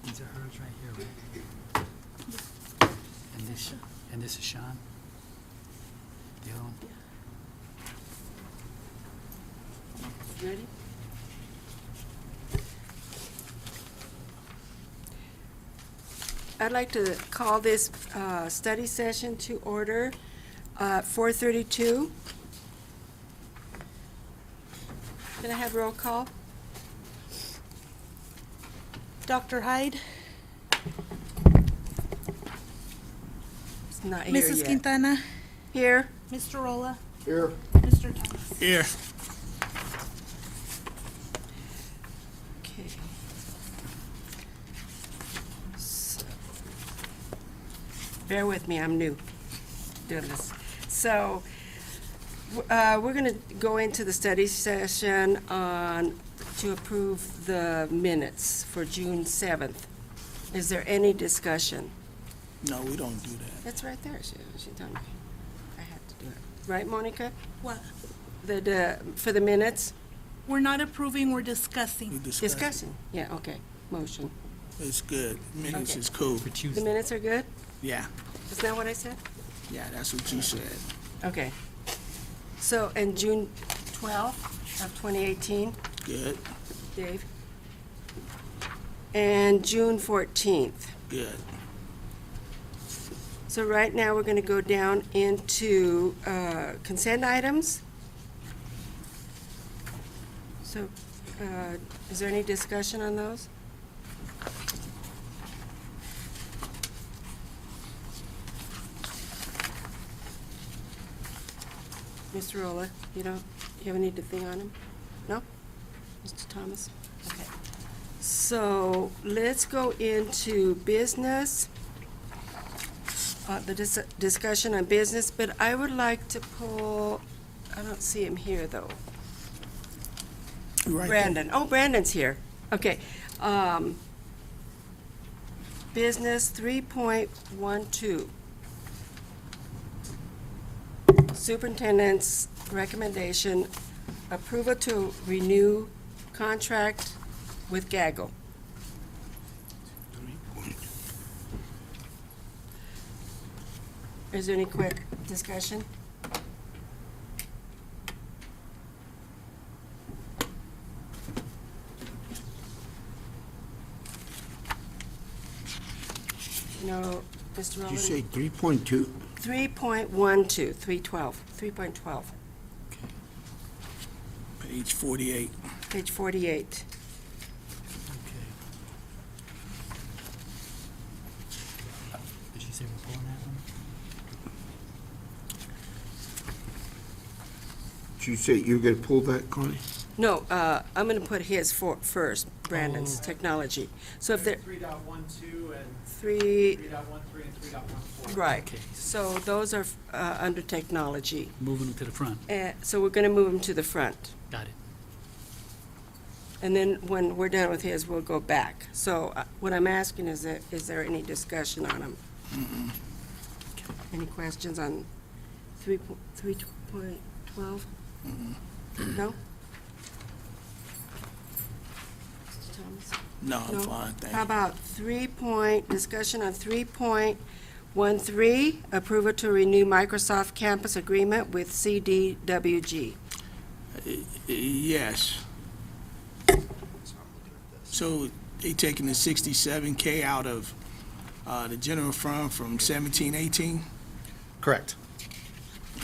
These are hers right here, right? And this is Sean? The other one? Ready? I'd like to call this study session to order at 4:32. Can I have roll call? Dr. Hyde, It's not here Mrs. yet. Quintana, Here. Mr. Rolla, Here. Mr. Thomas. Here. Okay. So, bear with me, I'm new doing this. So, we're going to go into the study session to approve the minutes for June 7th. Is there any discussion? No, we don't do that. It's right there, she told me. I had to do it. Right, Monica? What? For the minutes? We're not approving, we're We discussing. discuss. Discussing? Yeah, okay, motion. It's good. Minutes Okay. is cool. For The Tuesday. minutes are good? Yeah, Is that what I said? yeah, that's what you said. Okay. So, and June 12th of 2018, Good, Dave? And June 14th. good. So right now, we're going to go down into consent items. So, is there any discussion on those? Mr. Rolla, you have any thing on him? No? Mr. Thomas? Okay. So let's go into business, the discussion on business, but I would like to pull, I don't see him here, though. You right there. Brandon. Oh, Brandon's here. Okay. Business 3.12. Superintendent's recommendation, approval to renew contract with Gaggle. Is there any quick discussion? No, Mr. Did Rowland? you say 3.2? 3.12, 3.12, Page 48. page 48. Okay. Did she say we're pulling that one? Did you say you're gonna pull that, Connie? No, I'm going to put his first, Brandon's, Oh. technology. So if there, 3.12 and 3, 3.13 and 3.14. right. Okay. So those are under technology. Moving them to the front. So we're going to move them to the front. Got it. And then when we're done with his, we'll go back. So what I'm asking is there any discussion on them? Any questions on 3.12? No? Mr. Thomas? No, I'm No? fine, thank How you. about discussion on 3.13, approval to renew Microsoft Campus agreement with CDWG? Yes. So they taking the 67K out of the general fund from 17-18? Correct.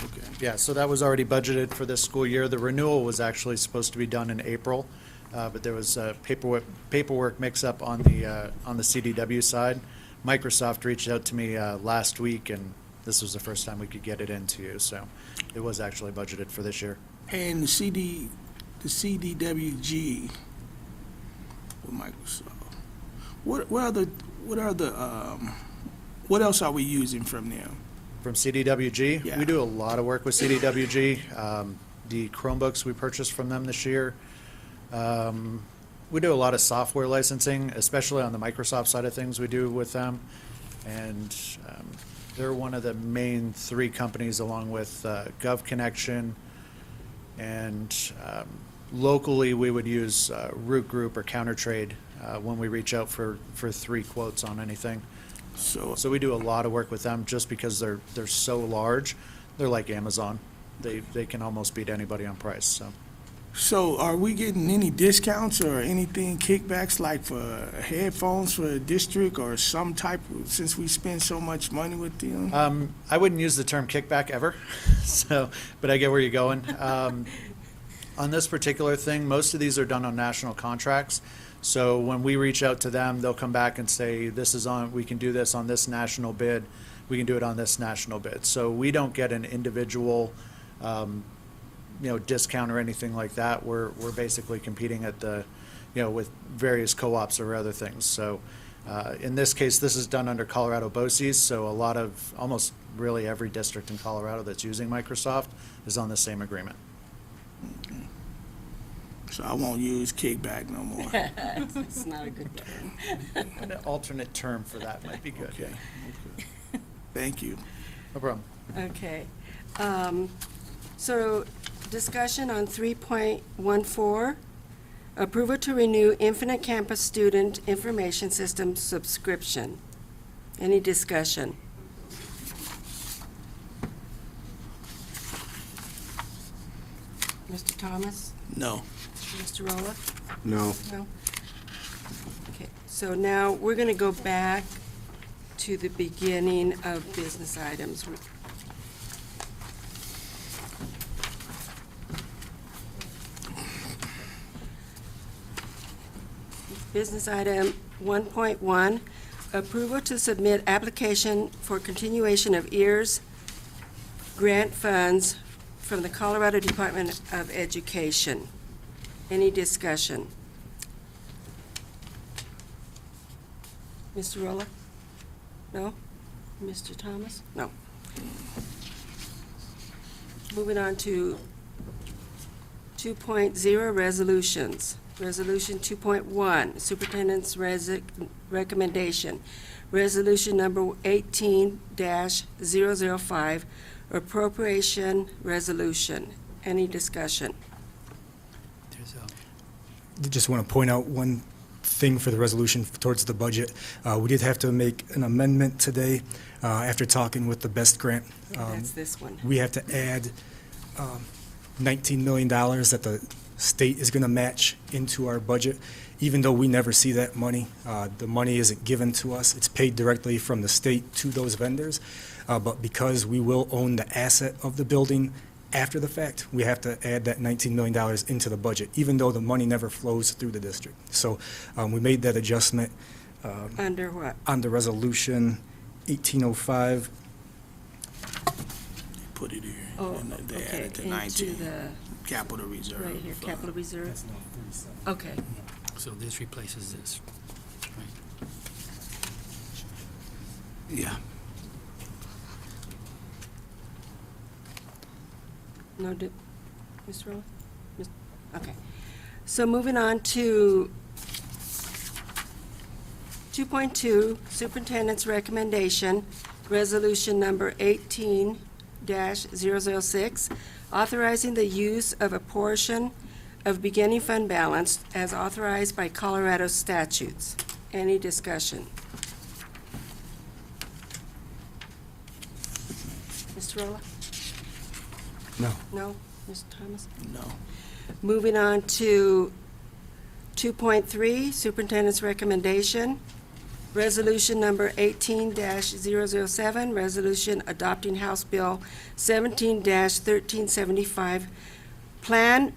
Okay. Yeah, so that was already budgeted for this school year. The renewal was actually supposed to be done in April, but there was a paperwork mix-up on the CDW side. Microsoft reached out to me last week, and this was the first time we could get it into you, so it was actually budgeted for this year. And the CDWG with Microsoft. What else are we using from them? From CDWG, Yeah. we do a lot of work with CDWG. The Chromebooks we purchased from them this year. We do a lot of software licensing, especially on the Microsoft side of things we do with them. And they're one of the main three companies along with GovConnection. And locally, we would use Root Group or Countertrade when we reach out for 3 quotes on anything. So, So we do a lot of work with them just because they're so large. They're like Amazon. They can almost beat anybody on price, so. so are we getting any discounts or anything, kickbacks, like for headphones for the district or some type, since we spend so much money with them? I wouldn't use the term kickback ever, so, but I get where you're going. On this particular thing, most of these are done on national contracts. So when we reach out to them, they'll come back and say, we can do this on this national bid, we can do it on this national bid. So we don't get an individual, discount or anything like that. We're basically competing at with various co-ops or other things. So in this case, this is done under Colorado BOCES, so almost really every district in Colorado that's using Microsoft is on the same agreement. So I won't use kickback no more. It's not a good term. An alternate term for that might be good. Okay. Thank you. No problem. Okay. So discussion on 3.14, approval to renew Infinite Campus Student Information System subscription. Any discussion? Mr. Thomas? No. Mr. Rolla? No. No? Okay, so now we're going to go back to the beginning of business items. Business item 1.1, approval to submit application for continuation of EARS grant funds from the Colorado Department of Education. Any discussion? Mr. Rolla? No? Mr. Thomas? No. Moving on to 2.0 resolutions. Resolution 2.1, Superintendent's recommendation. Resolution number 18-005, appropriation resolution. Any discussion? There's Just want to point out one thing for the resolution towards the budget. We did have to make an amendment today after talking with the BEST grant. That's this one. We have to add $19 million that the state is going to match into our budget, even though we never see that money. The money isn't given to us. It's paid directly from the state to those vendors. But because we will own the asset of the building after the fact, we have to add that $19 million into the budget, even though the money never flows through the district. So we made that adjustment Under what? on the resolution 1805. Put it here. Oh, And they okay, added the into 19, the, capital reserve. right here, capital reserve? Okay, So this replaces this, right? Yeah. no, Mr. Rolla? Okay. So moving on to 2.2, Superintendent's recommendation, resolution number 18-006, authorizing the use of a portion of beginning fund balance as authorized by Colorado statutes. Any discussion? Mr. Rolla? No. No? Mr. Thomas? No. Moving on to 2.3, Superintendent's recommendation, resolution number 18-007, resolution adopting House Bill 17-1375, plan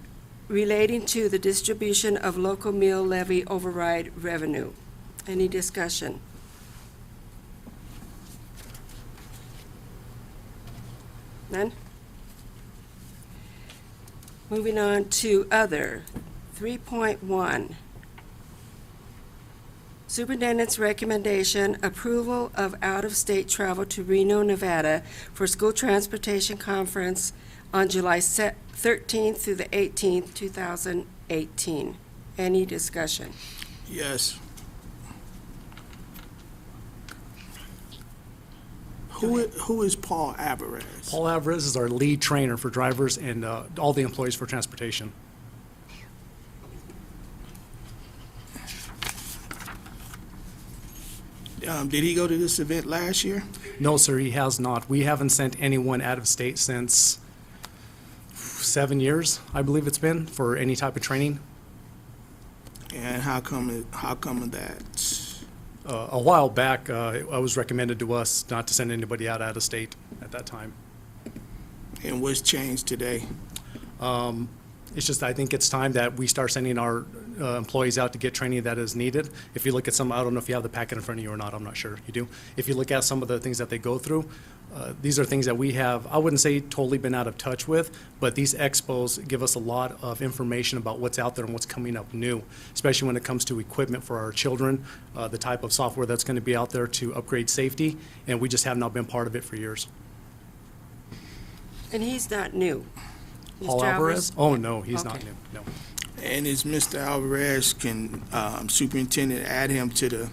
relating to the distribution of local meal levy override revenue. Any discussion? None? Moving on to other, 3.1. Superintendent's recommendation, approval of out-of-state travel to Reno, Nevada for school transportation conference on July 13th through the 18th, 2018. Any discussion? Yes. Who is Paul Alvarez? Paul Alvarez is our lead trainer for drivers and all the employees for transportation. Did he go to this event last year? No, sir, he has not. We haven't sent anyone out of state since 7 years, I believe it's been, for any type of training. And how come that? A while back, it was recommended to us not to send anybody out of state at that time. And what's changed today? It's just, I think it's time that we start sending our employees out to get training that is needed. If you look at some, I don't know if you have the packet in front of you or not, I'm not sure. You do? If you look at some of the things that they go through, these are things that we have, I wouldn't say totally been out of touch with, but these expos give us a lot of information about what's out there and what's coming up new, especially when it comes to equipment for our children, the type of software that's going to be out there to upgrade safety, and we just have not been part of it for years. And he's not new. Paul Mr. Alvarez? Oh, no, he's not Okay. new, no. And is Mr. Alvarez, can superintendent add him to the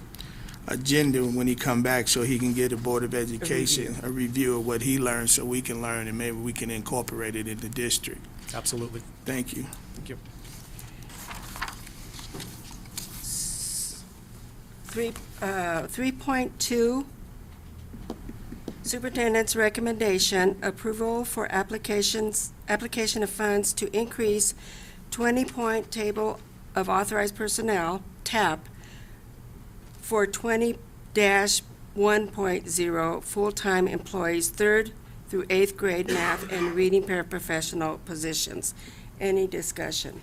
agenda when he come back so he can get the Board of Education a review of what he learned so we can learn and maybe we can incorporate it in the district? Absolutely. Thank you. Thank you. 3.2, Superintendent's recommendation, approval for application of funds to increase 20-point table of authorized personnel, TAP, for 20-1.0 full-time employees, 3rd through 8th grade math and reading paraprofessional positions. Any discussion?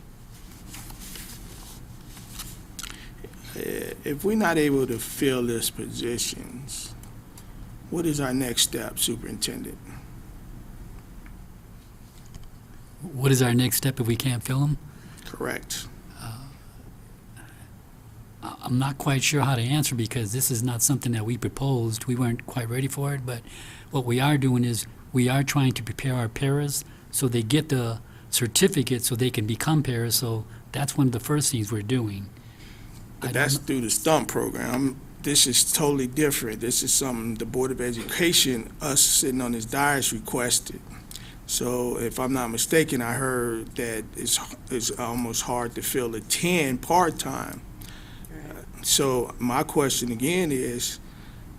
If we're not able to fill these positions, what is our next step, Superintendent? What is our next step if we can't fill them? Correct. I'm not quite sure how to answer because this is not something that we proposed. We weren't quite ready for it, but what we are doing is we are trying to prepare our paras so they get the certificate so they can become paras. So that's one of the first things we're doing. But that's through the STUMP program. This is totally different. This is something the Board of Education, us sitting on this dais, requested. So if I'm not mistaken, I heard that it's almost hard to fill a 10 part-time. So my question again is,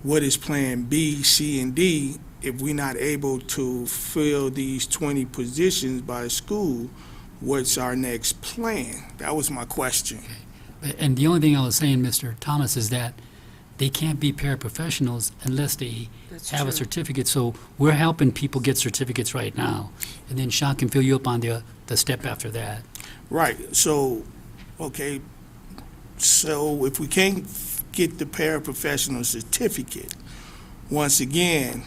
what is Plan B, C, and D if we're not able to fill these 20 positions by the school? What's our next plan? That was my question. And the only thing I was saying, Mr. Thomas, is that they can't be paraprofessionals unless they That's have a true. certificate. So we're helping people get certificates right now. And then Sean can fill you up on the step after that. Right, so, okay, so if we can't get the paraprofessional certificate, once again,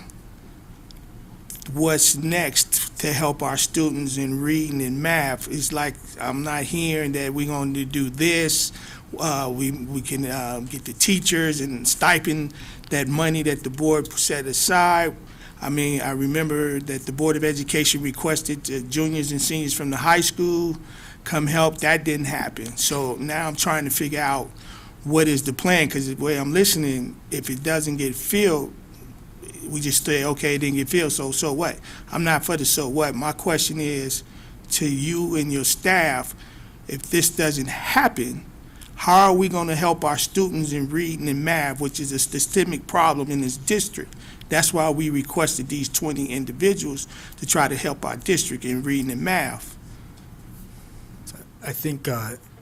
what's next to help our students in reading and math? It's like, I'm not hearing that we're going to do this. We can get the teachers and stipend that money that the board set aside. I mean, I remember that the Board of Education requested juniors and seniors from the high school come help. That didn't happen. So now I'm trying to figure out what is the plan, because the way I'm listening, if it doesn't get filled, we just say, okay, it didn't get filled, so what? I'm not for the so what. My question is to you and your staff, if this doesn't happen, how are we going to help our students in reading and math, which is a systemic problem in this district? That's why we requested these 20 individuals to try to help our district in reading and math. I think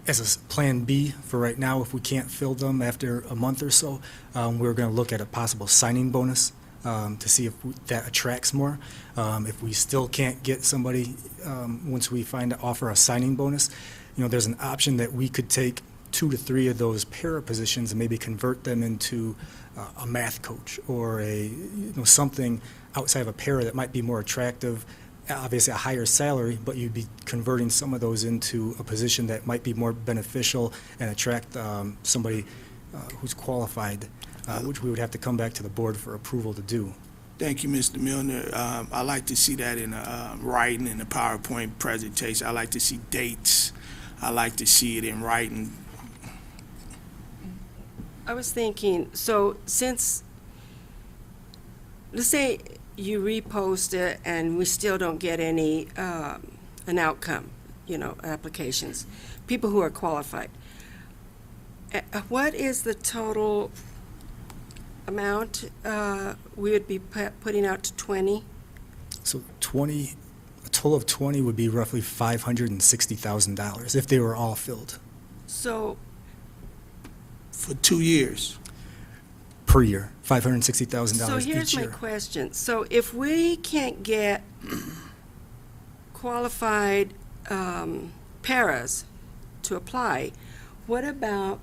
as a Plan B for right now, if we can't fill them after a month or so, we're going to look at a possible signing bonus to see if that attracts more. If we still can't get somebody, once we offer a signing bonus, there's an option that we could take 2 to 3 of those para positions and maybe convert them into a math coach or something outside of a para that might be more attractive. Obviously a higher salary, but you'd be converting some of those into a position that might be more beneficial and attract somebody who's qualified, which we would have to come back to the board for approval to do. Thank you, Mr. Milner. I like to see that in writing in the PowerPoint presentation. I like to see dates. I like to see it in writing. I was thinking, so since, let's say you repost it and we still don't get any, an outcome, applications, people who are qualified. What is the total amount we would be putting out to 20? So 20, a total of 20 would be roughly $560,000 if they were all filled So, For 2 years. per year, $560,000 so here's each my year. question. So if we can't get qualified paras to apply, what about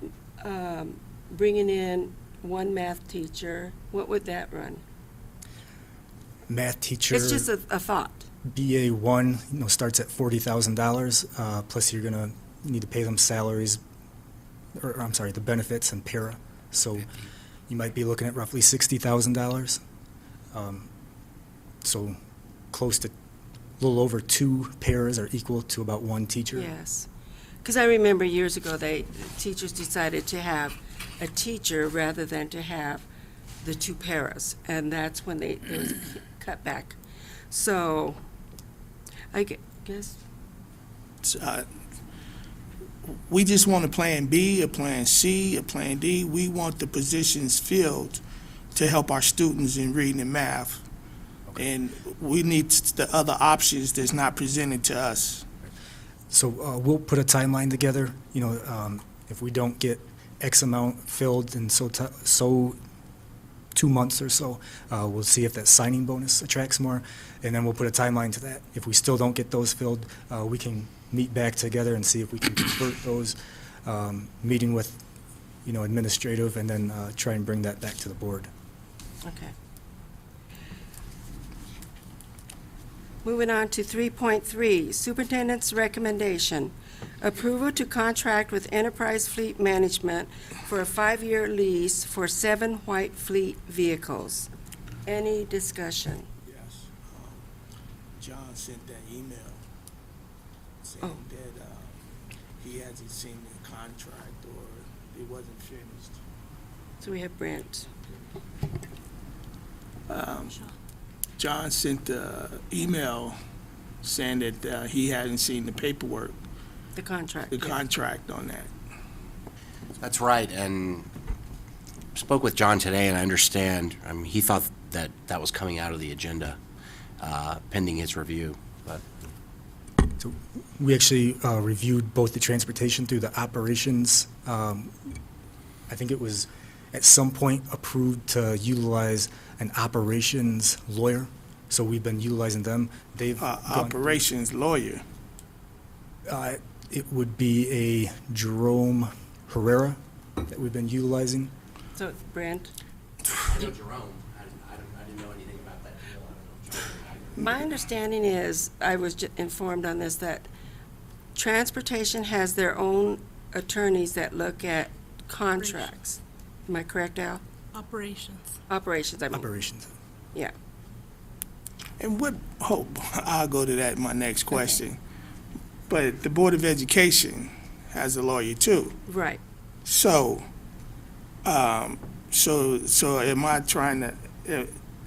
bringing in one math teacher? What would that run? Math teacher. It's just a thought. BA1, starts at $40,000, plus you're gonna need to pay them salaries, or I'm sorry, the benefits and para. So you might be looking at roughly $60,000. So close to, a little over 2 paras are equal to about 1 teacher. Yes. Because I remember years ago, teachers decided to have a teacher rather than to have the 2 paras, and that's when there was a cut back. So, I guess, We just want a plan B, a plan C, a plan D. We want the positions filled to help our students in reading and math. And we need the other options that's not presented to us. So we'll put a timeline together, if we don't get X amount filled in so 2 months or so, we'll see if that signing bonus attracts more, and then we'll put a timeline to that. If we still don't get those filled, we can meet back together and see if we can convert those, meeting with, administrative, and then try and bring that back to the board. okay. Moving on to 3.3, Superintendent's Recommendation. Approval to contract with Enterprise Fleet Management for a 5-year lease for 7 white fleet vehicles. Any discussion? Yes. John sent that email saying Oh. that he hasn't seen the contract or it wasn't finished. So we have Brent. John sent the email saying that he hadn't seen the paperwork, The contract. the yeah. contract on that. That's right, and spoke with John today, and I understand, he thought that that was coming out of the agenda, pending his review, but So we actually reviewed both the transportation through the operations. I think it was at some point approved to utilize an operations lawyer, so we've been utilizing them. They've gone- Operations lawyer. It would be a Jerome Herrera that we've been utilizing. So Brent, I know Jerome, I didn't know anything about that deal, I don't know. my understanding is, I was informed on this, that transportation has their own attorneys that look at contracts. Am I correct, Al? Operations. Operations, I mean. Operations. Yeah. And I'll go to that in my next question. But the Board of Education has a lawyer too. Right. So, so am I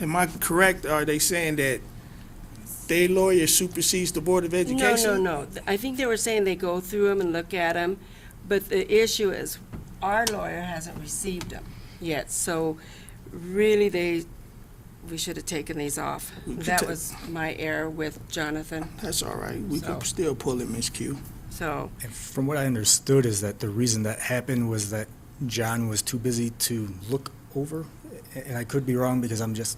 am I correct? Are they saying that their lawyer supersedes the Board of Education? No. I think they were saying they go through them and look at them, but the issue is our lawyer hasn't received them yet. So really, we should have taken these off. That was my error with Jonathan, That's all right. We So- can still pull it, Ms. Q. so, And from what I understood is that the reason that happened was that John was too busy to look over, and I could be wrong because I'm just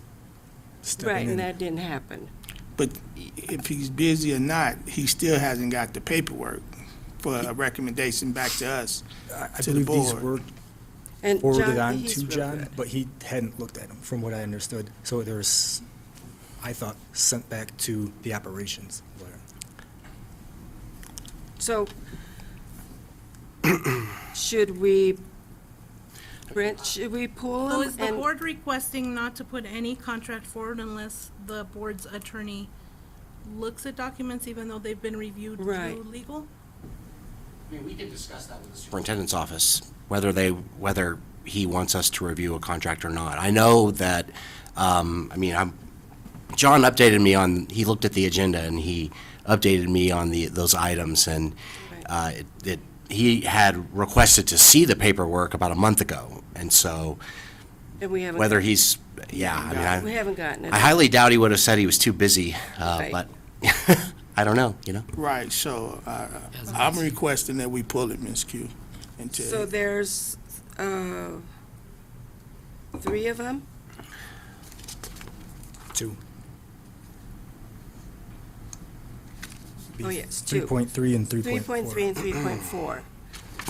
stepping right, in. and that didn't happen. But if he's busy or not, he still hasn't got the paperwork for a recommendation back to us. I to the believe these board. were And forwarded John, on he's to real John, good. but he hadn't looked at them, from what I understood. So there was, I thought, sent back to the operations lawyer. So, should we, Brent, should we pull So them? is the and- board requesting not to put any contract forward unless the board's attorney looks at documents even though they've been reviewed Right. through legal? I mean, we can discuss that with the superintendent's office, whether he wants us to review a contract or not. I know that, John updated me he looked at the agenda and he updated me on those items, and he had requested to see the paperwork about a month ago, and so And we haven't. whether he's, yeah, I We mean, haven't gotten it. I highly doubt he would have said he was too busy, Right. but I don't know, you know? Right, so I'm requesting that we pull it, Ms. Q. until- So there's 3 of them? 2. Oh, yes, 2. 3.3 and 3.4. 3.3 and 3.4.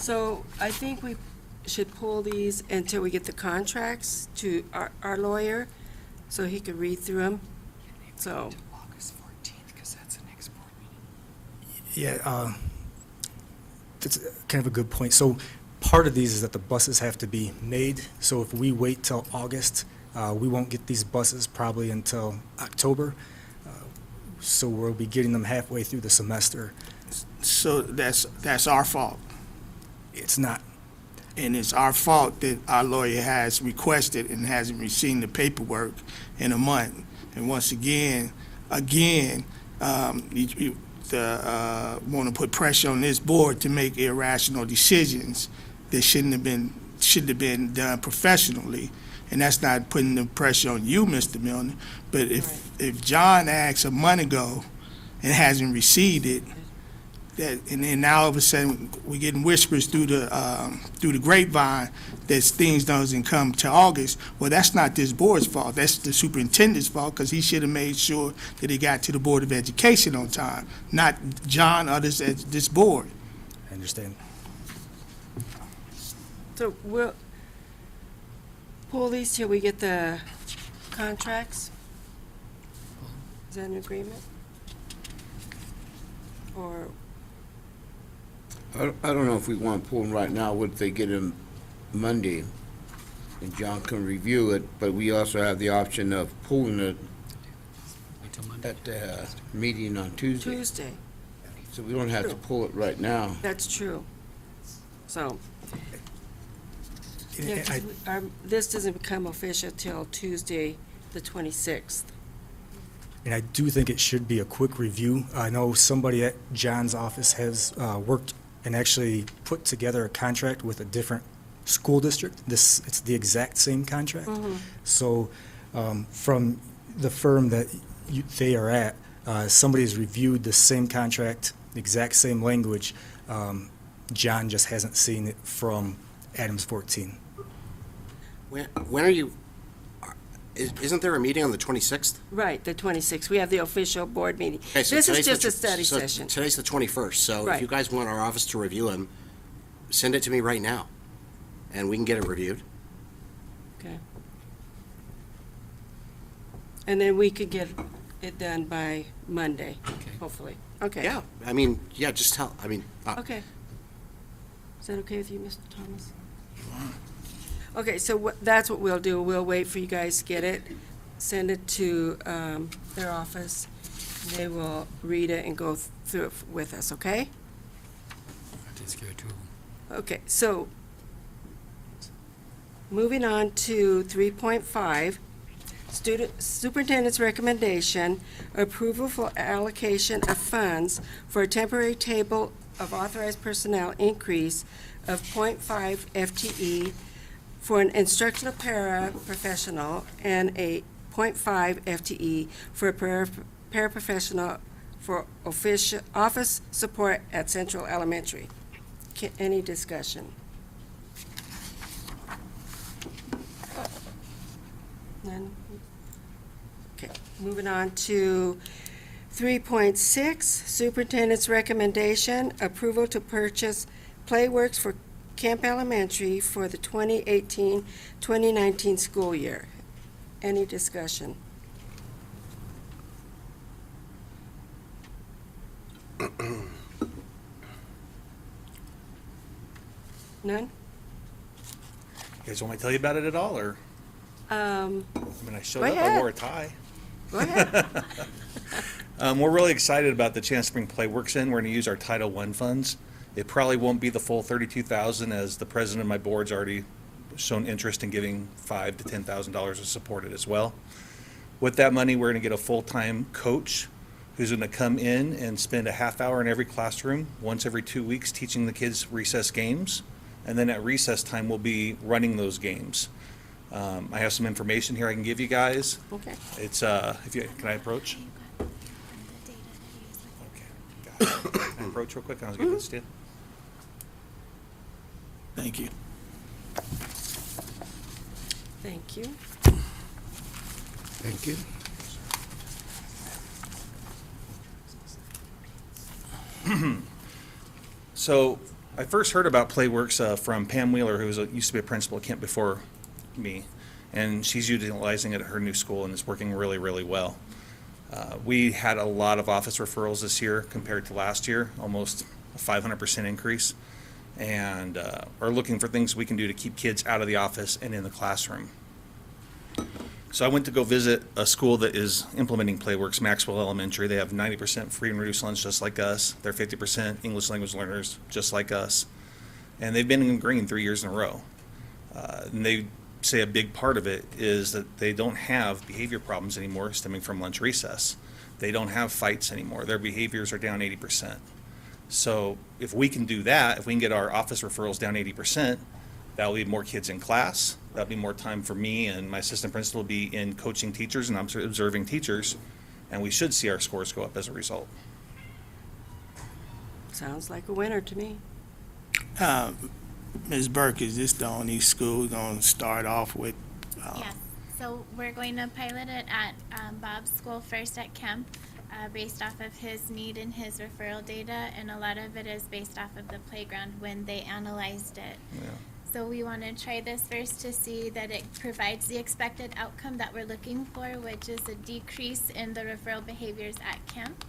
So I think we should pull these until we get the contracts to our lawyer, so he could read through them. So, Yeah, that's kind of a good point. So part of these is that the buses have to be made. So if we wait till August, we won't get these buses probably until October. So we'll be getting them halfway through the semester. So that's our fault. It's not. And it's our fault that our lawyer has requested and hasn't received the paperwork in a month. And once again, you want to put pressure on this board to make irrational decisions that shouldn't have been done professionally. And that's not putting the pressure on you, Mr. Milner. But if John asked a month ago and hasn't received it, and then now all of a sudden we're getting whispers through the grapevine that things doesn't come to August. Well, that's not this board's fault. That's the superintendent's fault, because he should have made sure that he got to the Board of Education on time, not John or this board. I understand. so we'll pull these till we get the contracts? Is that an agreement? Or, I don't know if we want to pull them right now. What if they get them Monday and John can review it, but we also have the option of pulling it Wait till Monday. at the meeting on Tuesday. Tuesday? So we don't have to pull it right now. That's true. So, And yeah, 'cause I- this doesn't become official till Tuesday, the 26th. And I do think it should be a quick review. I know somebody at John's office has worked and actually put together a contract with a different school district. It's the exact same contract. So from the firm that they are at, somebody has reviewed the same contract, the exact same language. John just hasn't seen it from Adams 14. When are you, isn't there a meeting on the 26th? Right, the 26th. We have the official board meeting. Okay, so This is today's just the a study so session. Today's the 21st, so if Right. you guys want our office to review them, send it to me right now, and we can get it reviewed. Okay. And then we could get it done by Monday, hopefully. Okay. Yeah, I mean, yeah, just tell, I mean, Okay. Is that okay with you, Mr. Thomas? Okay, so that's what we'll do. We'll wait for you guys to get it, send it to their office. They will read it and go through it with us, okay? Takes care of 2 of them. Okay, so moving on to 3.5, superintendent's recommendation, approval for allocation of funds for a temporary table of authorized personnel increase of 0.5 FTE for an instructional paraprofessional and a 0.5 FTE for a paraprofessional for office support at Central Elementary. Any discussion? None? Okay, moving on to 3.6, superintendent's recommendation, approval to purchase Playworks for Camp Elementary for the 2018-2019 school year. Any discussion? None? You guys want me to tell you about it at all, or, I mean, I showed Go up, I ahead. wore a tie. Go ahead. We're really excited about the chance to bring Playworks in. We're gonna use our Title I funds. It probably won't be the full $32,000, as the president of my board's already shown interest in giving $5,000 to $10,000 to support it as well. With that money, we're gonna get a full-time coach who's gonna come in and spend a half hour in every classroom, once every 2 weeks, teaching the kids recess games. And then at recess time, we'll be running those games. I have some information here I can give you guys. Okay. It's, can I approach? Okay, got it. Can I approach real quick? I'll give this to you. Thank you. Thank you. Thank you. So I first heard about PlayWorks from Pam Wheeler, who used to be a principal at Kent before me, and she's utilizing it at her new school and it's working really, really well. We had a lot of office referrals this year compared to last year, almost a 500% increase, and are looking for things we can do to keep kids out of the office and in the classroom. So I went to go visit a school that is implementing PlayWorks, Maxwell Elementary. They have 90% free and reduced lunch just like us. They're 50% English language learners just like us. And they've been in green 3 years in a row. And they say a big part of it is that they don't have behavior problems anymore stemming from lunch recess. They don't have fights anymore. Their behaviors are down 80%. So if we can do that, if we can get our office referrals down 80%, that'll leave more kids in class. That'll be more time for me and my assistant principal to be in coaching teachers and observing teachers, and we should see our scores go up as a result. Sounds like a winner to me. Ms. Burke, is this the only school going to start off with? Yes, so we're going to pilot it at Bob's school first at Kemp, based off of his need and his referral data, and a lot of it is based off of the playground when they analyzed it. Yeah. So we want to try this first to see that it provides the expected outcome that we're looking for, which is a decrease in the referral behaviors at Kemp,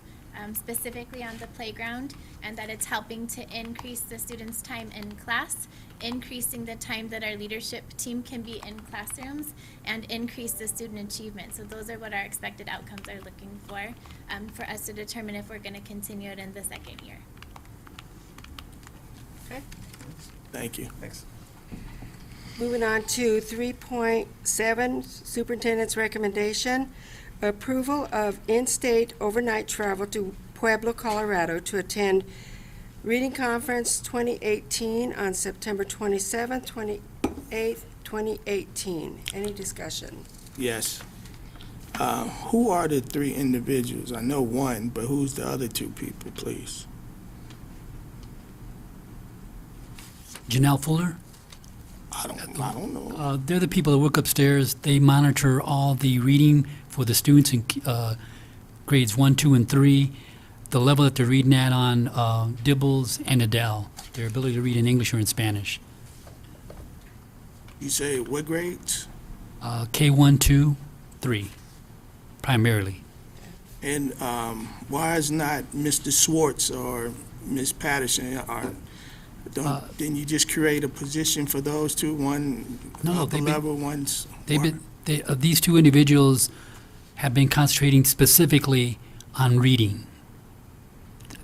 specifically on the playground, and that it's helping to increase the students' time in class, increasing the time that our leadership team can be in classrooms, and increase the student achievement. So those are what our expected outcomes are looking for us to determine if we're going to continue it in the second year. Okay. Thank you. Thanks. Moving on to 3.7, Superintendent's recommendation, approval of in-state overnight travel to Pueblo, Colorado to attend Reading Conference 2018 on September 27th, 28th, 2018. Any discussion? Yes. Who are the three individuals? I know one, but who's the other two people, please? Janelle Fuller, I don't know. they're the people that work upstairs. They monitor all the reading for the students in grades 1, 2, and 3, the level that they're reading at on Dibbles and Adele, their ability to read in English or in Spanish. You say what grades? K1, 2, 3, primarily. And why is not Mr. Swartz or Ms. Patterson? Didn't you just create a position for those two? One No, upper level, one's. These two individuals have been concentrating specifically on reading.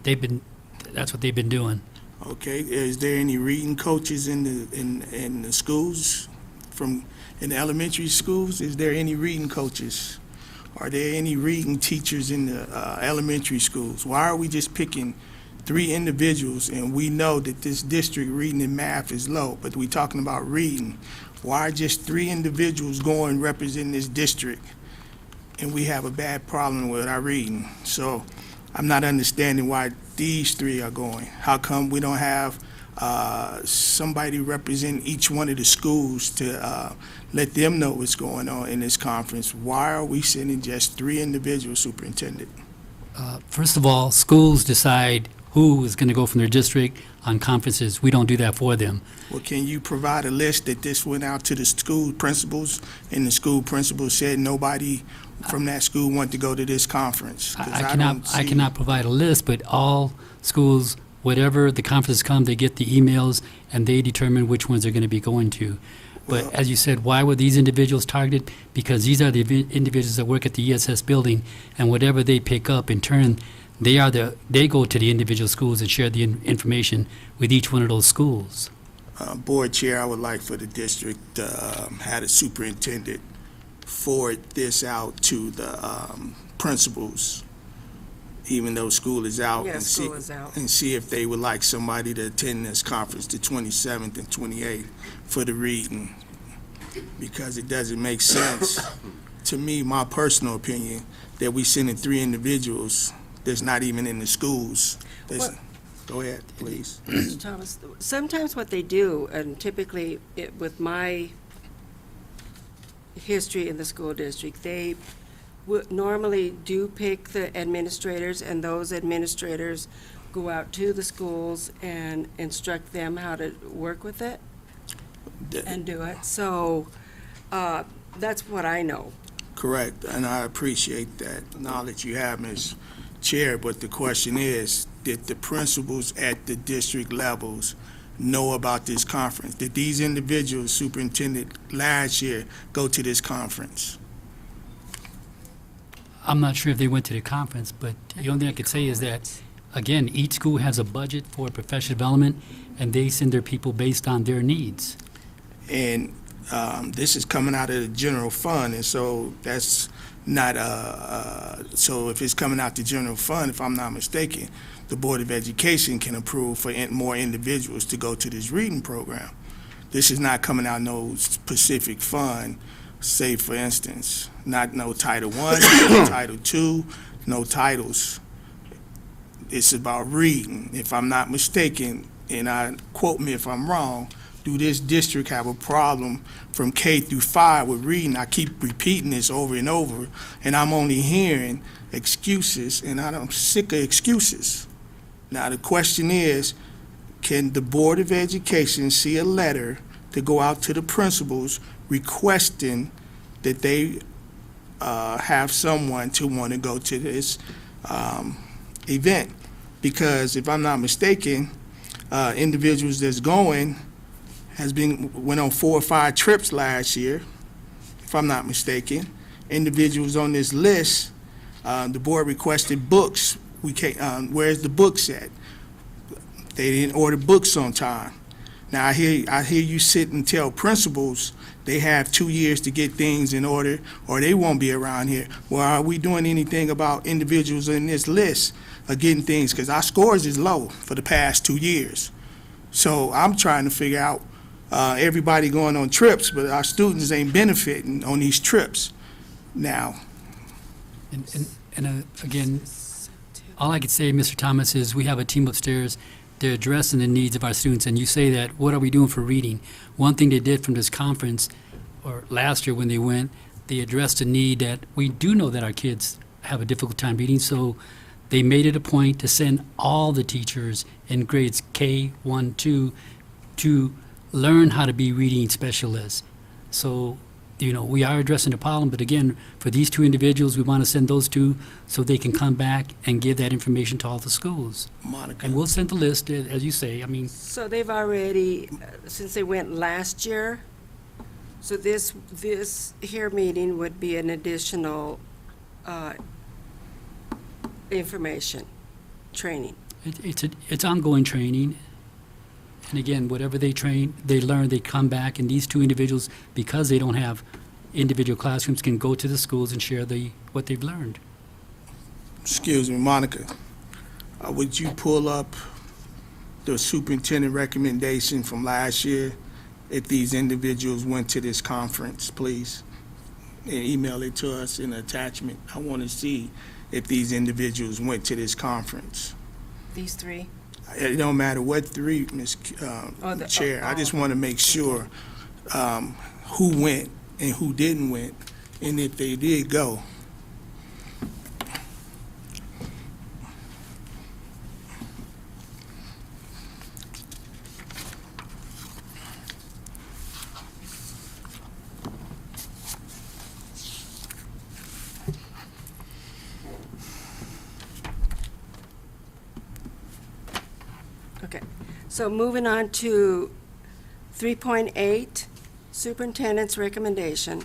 That's what they've been doing. Okay. Is there any reading coaches in the schools, in the elementary schools? Is there any reading coaches? Are there any reading teachers in the elementary schools? Why are we just picking 3 individuals, and we know that this district reading and math is low, but we're talking about reading? Why are just 3 individuals going representing this district, and we have a bad problem with our reading? So I'm not understanding why these 3 are going. How come we don't have somebody represent each one of the schools to let them know what's going on in this conference? Why are we sending just 3 individuals, Superintendent? First of all, schools decide who is going to go from their district on conferences. We don't do that for them. Well, can you provide a list that this went out to the school principals, and the school principal said nobody from that school wanted to go to this conference? 'Cause I cannot provide a list, but all schools, whatever the conferences come, they get the emails and they determine which ones they're going to be going to. But Well- as you said, why were these individuals targeted? Because these are the individuals that work at the ESS building, and whatever they pick up in turn, they go to the individual schools and share the information with each one of those schools. Board Chair, I would like for the district to have the superintendent forward this out to the principals, even though school is out. Yeah, and school is out. And see if they would like somebody to attend this conference, the 27th and 28th, for the reading. because it doesn't make sense, to me, my personal opinion, that we sending 3 individuals that's not even in the schools. Well- Go ahead, please. Mr. Thomas, sometimes what they do, and typically with my history in the school district, they would normally do pick the administrators, and those administrators go out to the schools and instruct them how to work with it and do it. So that's what I know. Correct, and I appreciate that knowledge you have, Ms. Chair, but the question is, did the principals at the district levels know about this conference? Did these individuals, superintendent, last year go to this conference? I'm not sure if they went to the conference, but the only thing I could say is that, again, each school has a budget for professional development, and they send their people based on their needs. And this is coming out of the general fund, and so that's not, so if it's coming out the general fund, if I'm not mistaken, the Board of Education can approve for more individuals to go to this reading program. This is not coming out no specific fund, say, for instance, not no Title I, no Title II, no titles. It's about reading. If I'm not mistaken, and quote me if I'm wrong, do this district have a problem from K through 5 with reading? I keep repeating this over and over, and I'm only hearing excuses, and I'm sick of excuses. Now, the question is, can the Board of Education see a letter to go out to the principals requesting that they have someone to want to go to this event? Because if I'm not mistaken, individuals that's going went on 4 or 5 trips last year, if I'm not mistaken. Individuals on this list, the board requested books. We can't, where's the books at? They didn't order books on time. Now, I hear you sit and tell principals they have 2 years to get things in order, or they won't be around here. Well, are we doing anything about individuals in this list of getting things? Because our scores is low for the past 2 years. So I'm trying to figure out, everybody going on trips, but our students ain't benefiting on these trips now. And again, all I could say, Mr. Thomas, is we have a team upstairs. They're addressing the needs of our students, and you say that, what are we doing for reading? One thing they did from this conference, or last year when they went, they addressed the need that we do know that our kids have a difficult time reading, so they made it a point to send all the teachers in grades K, 1, 2 to learn how to be reading specialists. So, we are addressing the problem, but again, for these 2 individuals, we want to send those 2 so they can come back and give that information to all the schools. Monica. And we'll send the list, as you say. So they've already, since they went last year, so this here meeting would be an additional information, training. It's ongoing training. And again, whatever they learn, they come back, and these 2 individuals, because they don't have individual classrooms, can go to the schools and share what they've learned. Excuse me, Monica, would you pull up the superintendent recommendation from last year if these individuals went to this conference, please? And email it to us in an attachment. I want to see if these individuals went to this conference. These 3? It don't matter what 3, Ms. Chair. I just want to make sure who went and who didn't went, and if they did go. Okay, so moving on to 3.8, Superintendent's Recommendation,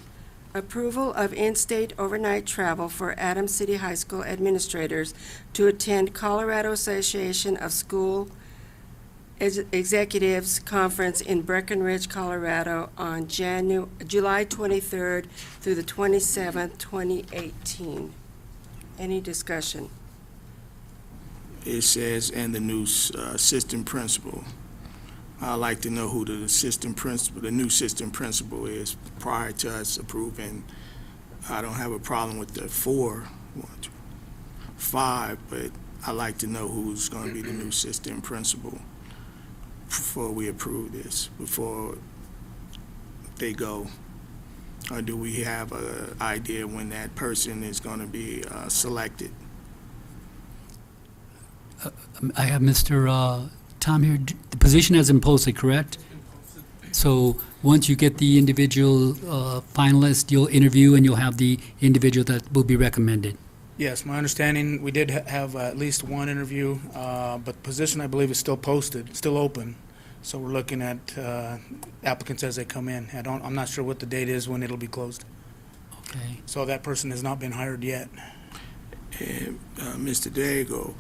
approval of in-state overnight travel for Adams City High School administrators to attend Colorado Association of School Executives Conference in Breckenridge, Colorado on July 23rd through the 27th, 2018. Any discussion? It says, and the new assistant principal. I'd like to know who the assistant principal, the new assistant principal is prior to us approving. I don't have a problem with the 5, but I'd like to know who's going to be the new assistant principal before we approve this, before they go. Or do we have an idea when that person is going to be selected? I have Mr. Tom here. The position has been posted, correct? So once you get the individual finalist, you'll interview and you'll have the individual that will be recommended. Yes, my understanding, we did have at least one interview, but the position, I believe, is still posted, still open. So we're looking at applicants as they come in. I'm not sure what the date is when it'll be closed. Okay. So that person has not been hired yet. And, Mr. Dago,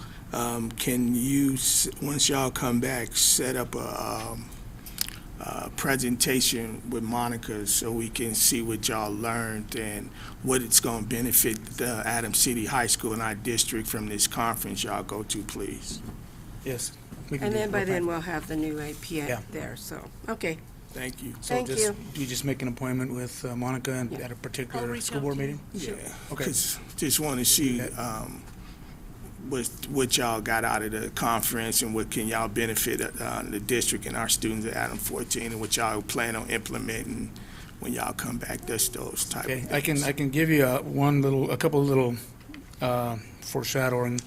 can you, once y'all come back, set up a presentation with Monica so we can see what y'all learned and what it's going to benefit Adams City High School and our district from this conference y'all go to, please? Yes. we can And do then it. by then, we'll have the new AP Yeah. there, so, okay. Thank you. So Thank you. you just make an appointment with Monica and Yeah. at a I'll particular reach school out board to you. meeting? Yeah, Okay. just want to see what y'all got out of the conference and what can y'all benefit the district and our students at Adam 14 and what y'all plan on implementing when y'all come back. That's those type of Okay, things. I can give you a couple of little foreshadowing.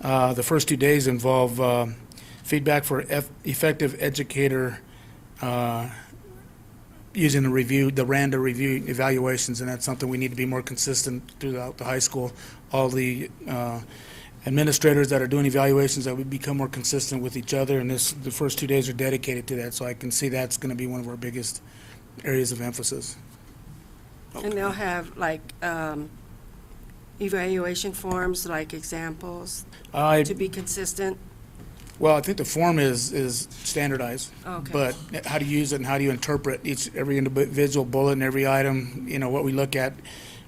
The first 2 days involve feedback for effective educator using the RANDA review evaluations, and that's something we need to be more consistent throughout the high school. All the administrators that are doing evaluations, that we become more consistent with each other, and the first 2 days are dedicated to that, so I can see that's going to be one of our biggest areas of emphasis. And they'll have like evaluation forms, like examples, to be consistent. Well, I think the form is standardized. Okay. But how to use it and how do you interpret every individual bullet and every item, what we look at,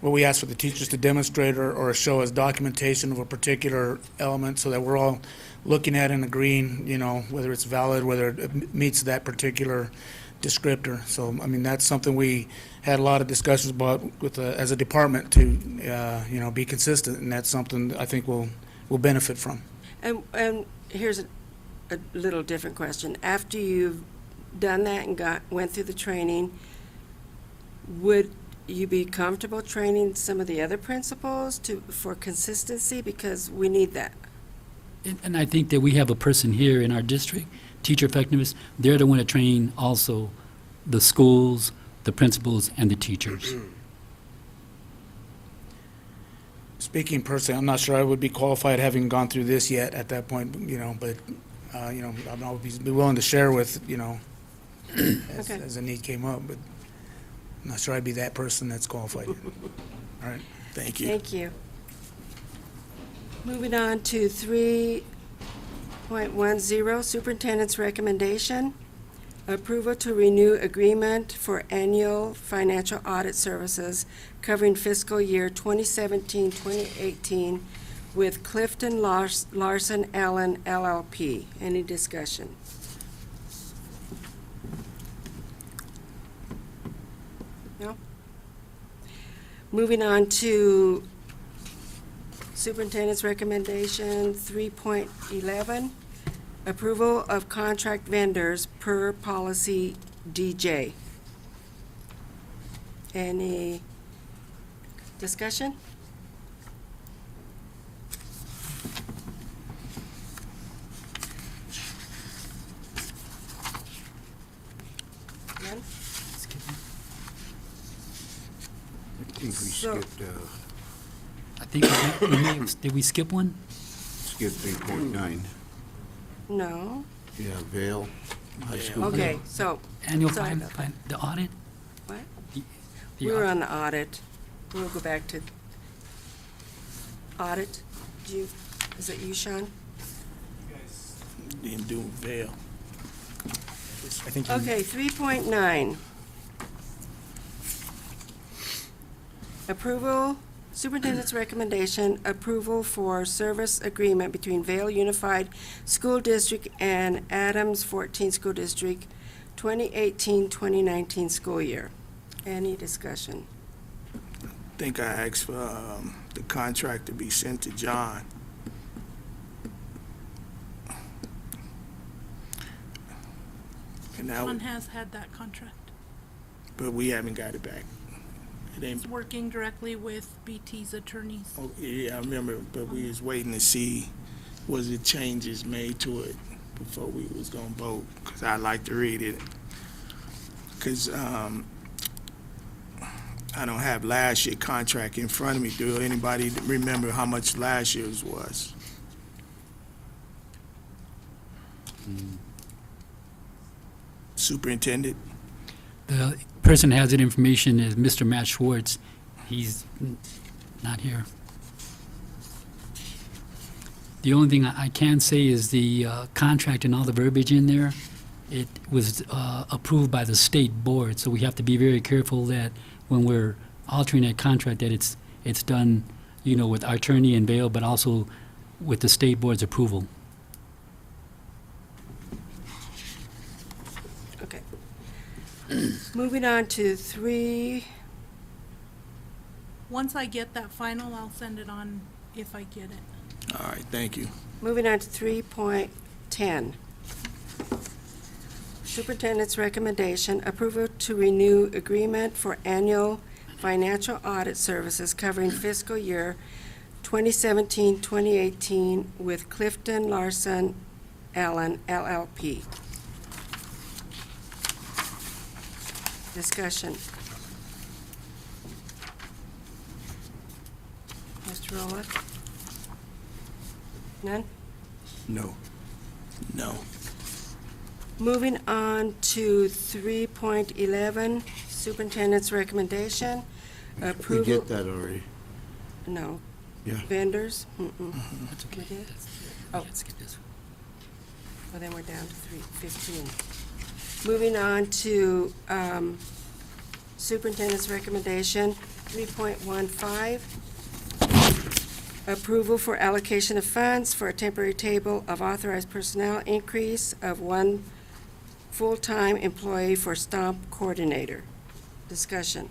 what we ask for the teachers to demonstrate or show as documentation of a particular element so that we're all looking at and agreeing, whether it's valid, whether it meets that particular descriptor. So, that's something we had a lot of discussions about as a department to, be consistent, and that's something I think we'll benefit from. And here's a little different question. After you've done that and went through the training, would you be comfortable training some of the other principals for consistency? Because we need that. And I think that we have a person here in our district, teacher effectiveness, they're the one to train also the schools, the principals, and the teachers. Speaking personally, I'm not sure I would be qualified having gone through this yet at that point, but, I'd always be willing to share with, Okay. as the need came up, but I'm not sure I'd be that person that's qualified. All right. Thank you. Thank you. Moving on to 3.10, Superintendent's Recommendation. Approval to renew agreement for annual financial audit services covering fiscal year 2017-2018 with Clifton Larson Allen LLP. Any discussion? No? Moving on to Superintendent's Recommendation 3.11. Approval of contract vendors per policy DJ. Any discussion? None? I think we So- skipped, I think, did we skip one? 3.9. No? Yeah, Vale High School. Okay, so, Annual Sorry the about audit? what? The We were audit. on the audit. We'll go back to audit. Is it you, Sean? Didn't do Vail. I think you- Okay, 3.9. Approval Superintendent's recommendation, approval for service agreement between Vale Unified School District and Adams 14 School District, 2018-2019 school year. Any discussion? I think I asked for the contract to be sent to John. And that, John has had that contract. but we haven't got it back. It ain't, He's working directly with BT's attorneys. oh, yeah, I remember, but we was waiting to see was it changes made to it before we was gonna vote, because I'd like to read it. Because I don't have last year's contract in front of me. Do anybody remember how much last year's was? Superintendent? The person that has that information is Mr. Matt Schwartz. He's not here. The only thing I can say is the contract and all the verbiage in there, it was approved by the state board, so we have to be very careful that when we're altering that contract, that it's done, you know, with our attorney and Vail, but also with the state board's approval. Okay. Moving on to 3, Once I get that final, I'll send it on if I get it. All right, thank you. moving on to 3.10. Superintendent's recommendation, approval to renew agreement for annual financial audit services covering fiscal year 2017-2018 with Clifton Larson Allen LLP. Discussion. Mr. Roloff? None? No. No. Moving on to 3.11, superintendent's recommendation, We approval. get that already. No. Yeah. Vendors? Mm-mm. That's okay. We did? Oh. Oh. Well, then we're down to 3:15. Moving on to superintendent's recommendation, 3.15, approval for allocation of funds for a temporary table of authorized personnel increase of 1 full-time employee for STOMP coordinator. Discussion.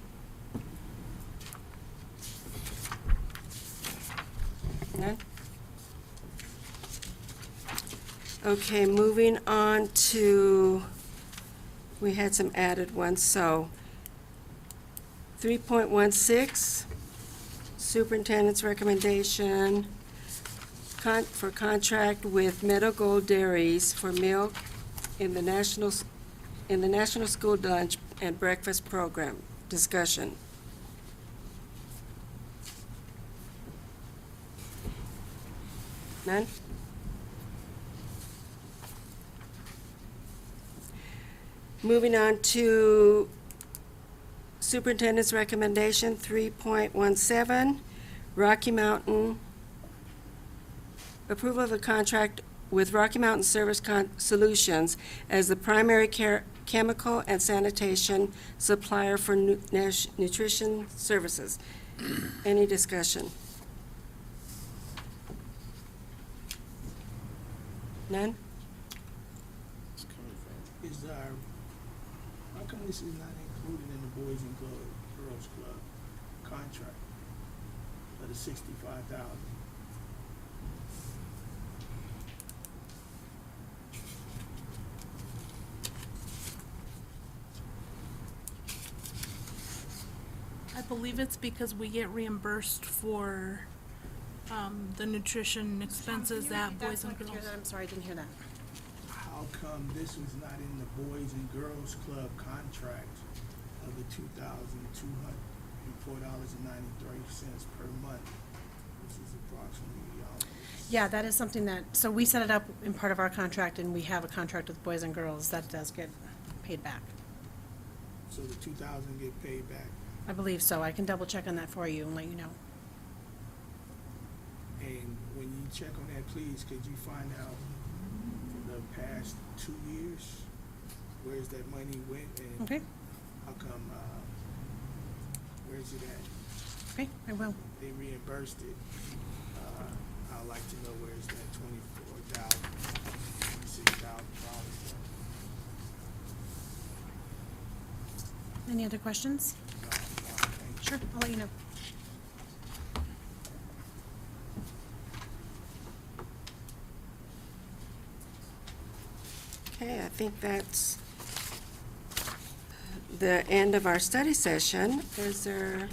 None? Okay, moving on to, we had some added ones, so 3.16, superintendent's recommendation for contract with Meadow Gold Dairies for milk in the national school lunch and breakfast program. Discussion. None? Moving on to superintendent's recommendation, 3.17, Rocky Mountain, approval of a contract with Rocky Mountain Service Solutions as the primary chemical and sanitation supplier for nutrition services. Any discussion? None? Is how come this is not included in the Boys and Girls Club contract of the $65,000? I believe it's because we get reimbursed for the nutrition expenses at Boys and Girls. I'm sorry, I didn't hear that. How come this was not in the Boys and Girls Club contract of the $2,204.93 per month? This is approximately, Yeah, that is something that, so we set it up in part of our contract, and we have a contract with Boys and Girls that does get paid back. so the $2,000 get paid back. I believe so. I can double check on that for you and let you know. And when you check on that, please, could you find out for the past 2 years, where's that money went and Okay? how come, where's it at? Okay, I will. They reimbursed it. I'd like to know where's that $26,000. Any other questions? Sure, I'll let you know. Okay, I think that's the end of our study session. Is there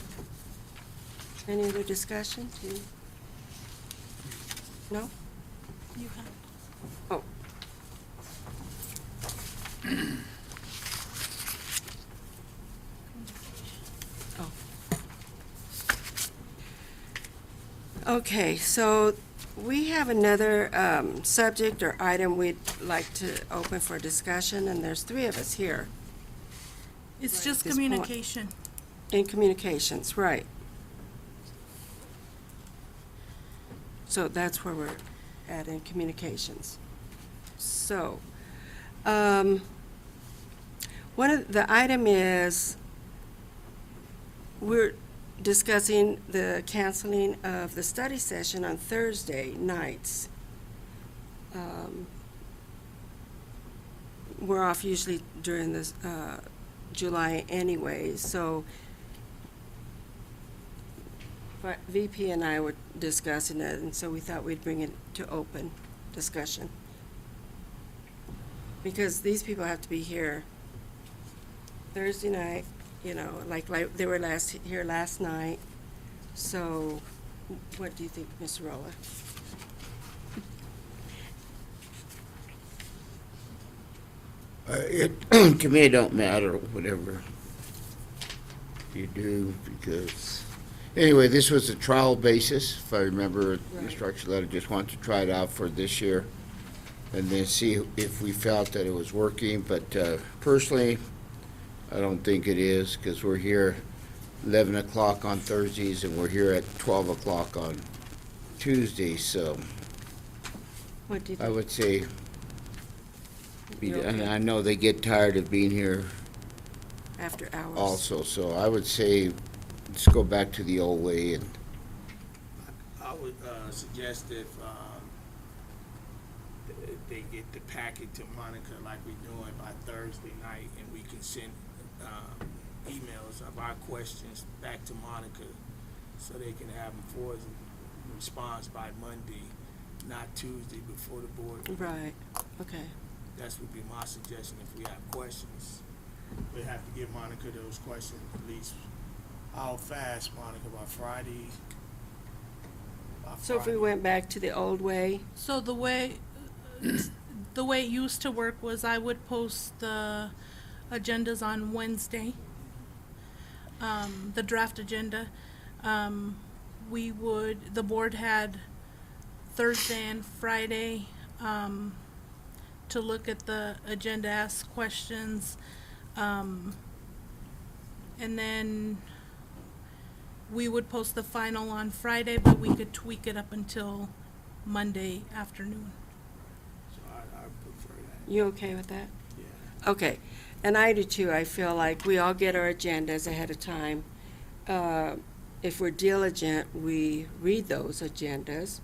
any other discussion? No? You have. Oh. Oh. Okay, so we have another subject or item we'd like to open for discussion, and there's three of us here It's Right, just this point. communication. in communications, right? So that's where we're at in communications. So, one of the item is, we're discussing the canceling of the study session on Thursday nights. We're off usually during this, July anyway, so but VP and I were discussing it, and so we thought we'd bring it to open discussion. Because these people have to be here Thursday night, you know, like they were here last night. So, what do you think, Ms. Rolla? To me, it don't matter, whatever you do, because, anyway, this was a trial basis, if I remember the Right. instruction letter, just wanted to try it out for this year, and then see if we felt that it was working, but personally, I don't think it is, because we're here 11 o'clock on Thursdays, and we're here at 12 o'clock on Tuesdays, so What do you I think? would say, You're and okay? I know they get tired of being here After hours? also, so I would say, let's go back to the old way, and I would suggest if they get the packet to Monica like we're doing by Thursday night, and we can send emails of our questions back to Monica, so they can have them for us in response by Monday, not Tuesday before the board meeting. Right, okay. That would be my suggestion. If we have questions, we have to give Monica those questions at least. How fast, Monica, by Friday? By So if we Friday? went back to the old way, So the way it used to work was I would post the agendas on Wednesday, the draft agenda. The board had Thursday and Friday, to look at the agenda, ask questions, and then we would post the final on Friday, but we could tweak it up until Monday afternoon. So I prefer that, you okay with that? yeah. Okay, and I do too. I feel like we all get our agendas ahead of time. If we're diligent, we read those agendas,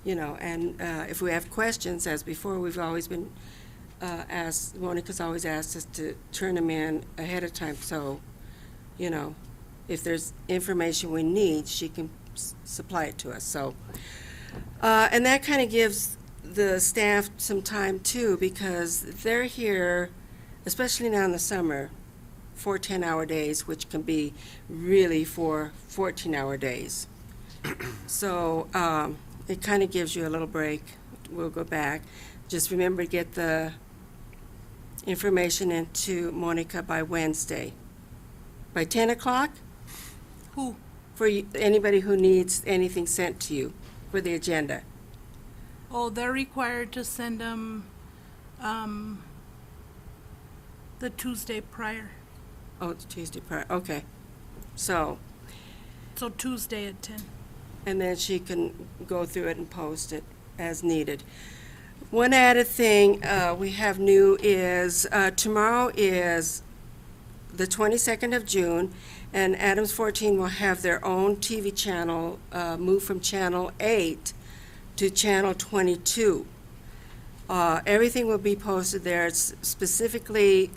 you know, and if we have questions, as before, we've always been asked, Monica's always asked us to turn them in ahead of time, so, you know, if there's information we need, she can supply it to us, so. And that kind of gives the staff some time too, because they're here, especially now in the summer, 4 10-hour days, which can be really 4 14-hour days. So it kind of gives you a little break. We'll go back. Just remember to get the information into Monica by Wednesday. By 10 o'clock? Who? For anybody who needs anything sent to you for the agenda. Oh, they're required to send them, the Tuesday prior. Oh, it's Tuesday prior, okay. So, So Tuesday at 10. and then she can go through it and post it as needed. One added thing we have new is tomorrow is the 22nd of June, And Adams 14 will have their own TV channel, move from Channel 8 to Channel 22. Everything will be posted there. It's specifically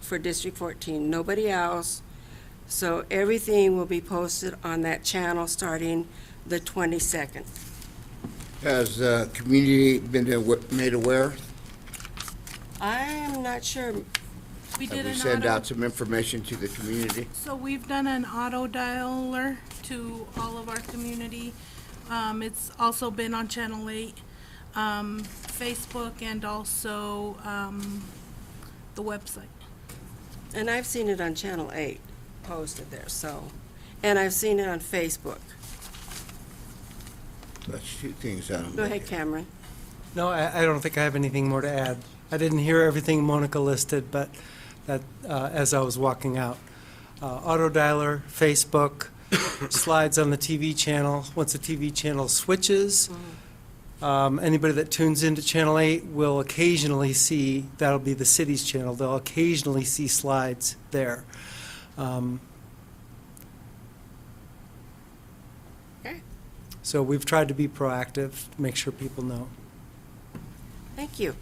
for District 14, nobody else. So everything will be posted on that channel starting the 22nd. Has the community been made aware? I'm not sure. We Have did we an send auto, out some information to the community? so we've done an auto dialer to all of our community. It's also been on Channel 8, Facebook, and also, the website. And I've seen it on Channel 8 posted there, so, and I've seen it on Facebook. That's two things I don't. Go ahead, Cameron. No, I don't think I have anything more to add. I didn't hear everything Monica listed, but that, as I was walking out. Auto dialer, Facebook, slides on the TV channel. Once the TV channel switches, anybody that tunes into Channel 8 will occasionally see, that'll be the city's channel, they'll occasionally see slides there. Okay. So we've tried to be proactive, make sure people know. Thank you.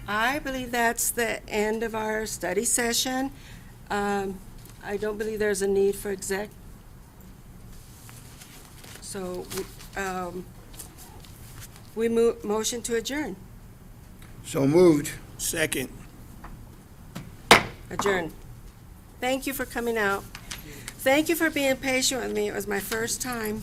I believe that's the end of our study session. I don't believe there's a need for exec. So, we motion to adjourn. So moved. Second. Adjourn. Thank you for coming out. Thank you for being patient with me. It was my first time.